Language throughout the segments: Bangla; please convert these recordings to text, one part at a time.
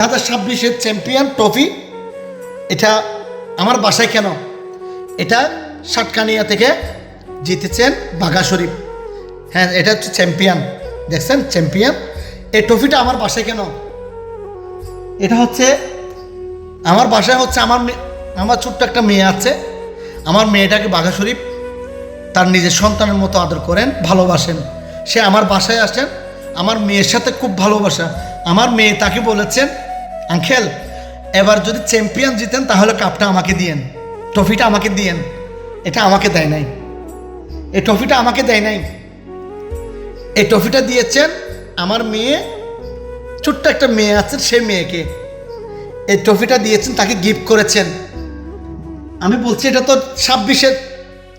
2026-এর চ্যাম্পিয়ন ট্রফি এটা আমার বাসায় কেন? এটা সাতকানিয়া থেকে জিতেছেন বাঘা শরীফ। হ্যাঁ, এটা হচ্ছে চ্যাম্পিয়ন, দেখছেন চ্যাম্পিয়ন। এই ট্রফিটা আমার বাসায় কেন? এটা হচ্ছে আমার বাসায় হচ্ছে আমার ছোট্ট একটা মেয়ে আছে। আমার মেয়েটাকে বাঘা শরীফ তার নিজের সন্তানের মতো আদর করেন, ভালোবাসেন। সে আমার বাসায় আসেন, আমার মেয়ের সাথে খুব ভালোবাসা। আমার মেয়ে তাকে বলেছেন, আঙ্কেল এবার যদি চ্যাম্পিয়ন জিতেন তাহলে কাপটা আমাকে দিয়েন, ট্রফিটা আমাকে দিয়েন। এটা আমাকে দেয় নাই, এই ট্রফিটা আমাকে দেয় নাই। এই ট্রফিটা দিয়েছেন আমার মেয়ে, ছোট্ট একটা মেয়ে আছে, সেই মেয়েকে এই ট্রফিটা দিয়েছেন, তাকে গিফট করেছেন। আমি বলছি এটা তো 26-এর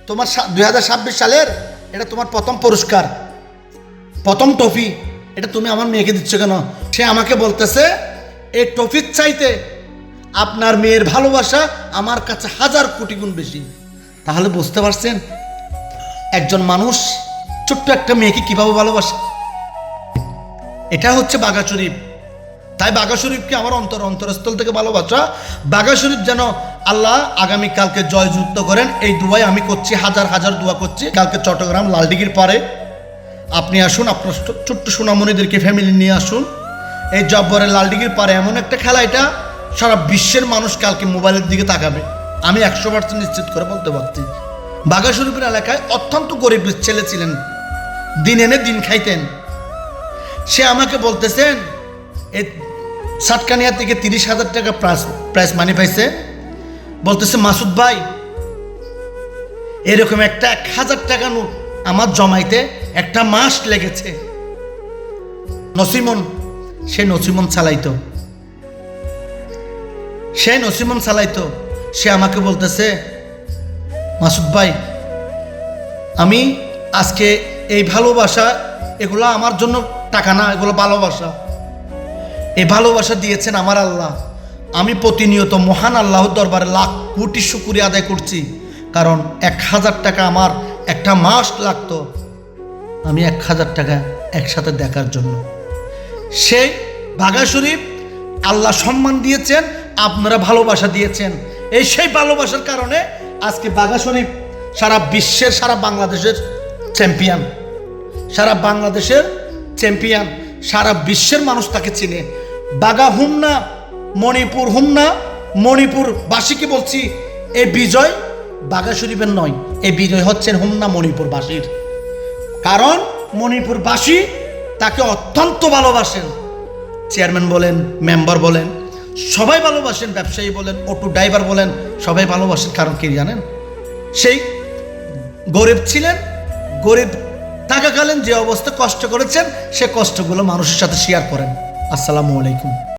তোমার 2026 সালের এটা তোমার প্রথম পুরস্কার, প্রথম ট্রফি। এটা তুমি আমার মেয়েকে দিচ্ছ কেন? সে আমাকে বলতেছে এই ট্রফির চাইতে আপনার মেয়ের ভালোবাসা আমার কাছে 1000 কোটি গুণ বেশি। তাহলে বুঝতে পারছেন একজন মানুষ ছোট্ট একটা মেয়েকে কিভাবে ভালোবাসে। এটা হচ্ছে বাঘা শরীফ। তাই বাঘা শরীফকে আমার অন্তরস্থল থেকে ভালোবাসা। বাঘা শরীফ যেন আল্লাহ আগামীকালকে জয়যুক্ত করেন, এই দুয়াই আমি করছি, হাজার হাজার দোয়া করছি। কালকে চট্টগ্রাম লালদিঘির পারে আপনি আসুন, আপনার ছোট্ট সোনামণিদেরকে ফ্যামিলি নিয়ে আসুন। এই জব্বরের লালদিঘির পারে এমন একটা খেলা, এটা সারা বিশ্বের মানুষ কালকে মোবাইলের দিকে তাকাবে, আমি 100% নিশ্চিত করে বলতে পারছি। বাঘা শরীফের এলাকায় অত্যন্ত গরিব ছেলে ছিলেন, দিন এনে দিন খাইতেন। সে আমাকে বলতেছেন এই সাতকানিয়া থেকে 30,000 টাকা প্রাইজ মানি পাইছে। বলতেছে মাসুদ ভাই এরকম একটা 1000 টাকা নোট আমার জমাইতে একটা মাস লেগেছে। নসিমন, সে নসিমন চালাইতো, সে নসিমন চালাইতো। সে আমাকে বলতেছে মাসুদ ভাই আমি আজকে এই ভালোবাসা, এগুলো আমার জন্য টাকা না, এগুলো ভালোবাসা। এই ভালোবাসা দিয়েছেন আমার আল্লাহ। আমি প্রতিনিয়ত মহান আল্লাহর দরবারে লাখ কোটি শুকরিয়া আদায় করছি, কারণ 1000 টাকা আমার একটা মাস লাগতো, আমি 1000 টাকা একসাথে দেখার জন্য। সেই বাঘা শরীফ আল্লাহ সম্মান দিয়েছেন, আপনারা ভালোবাসা দিয়েছেন। এই সেই ভালোবাসার কারণে আজকে বাঘা শরীফ সারা বিশ্বের, সারা বাংলাদেশের চ্যাম্পিয়ন, সারা বাংলাদেশের চ্যাম্পিয়ন, সারা বিশ্বের মানুষ তাকে চিনে। বাঘা হুম না, মণিপুর হুম না, মণিপুরবাসীকে বলছি এই বিজয় বাঘা শরীফের নয়, এই বিজয় হচ্ছেন হুমনা মণিপুরবাসীর। কারণ মণিপুরবাসী তাকে অত্যন্ত ভালোবাসেন। চেয়ারম্যান বলেন, মেম্বার বলেন, সবাই ভালোবাসেন। ব্যবসায়ী বলেন, অটো ড্রাইভার বলেন, সবাই ভালোবাসেন। কারণ কি জানেন? সেই গরিব ছিলেন, গরিব থাকাকালীন যে অবস্থা কষ্ট করেছেন, সে কষ্টগুলো মানুষের সাথে শেয়ার করেন। আসসালামু আলাইকুম।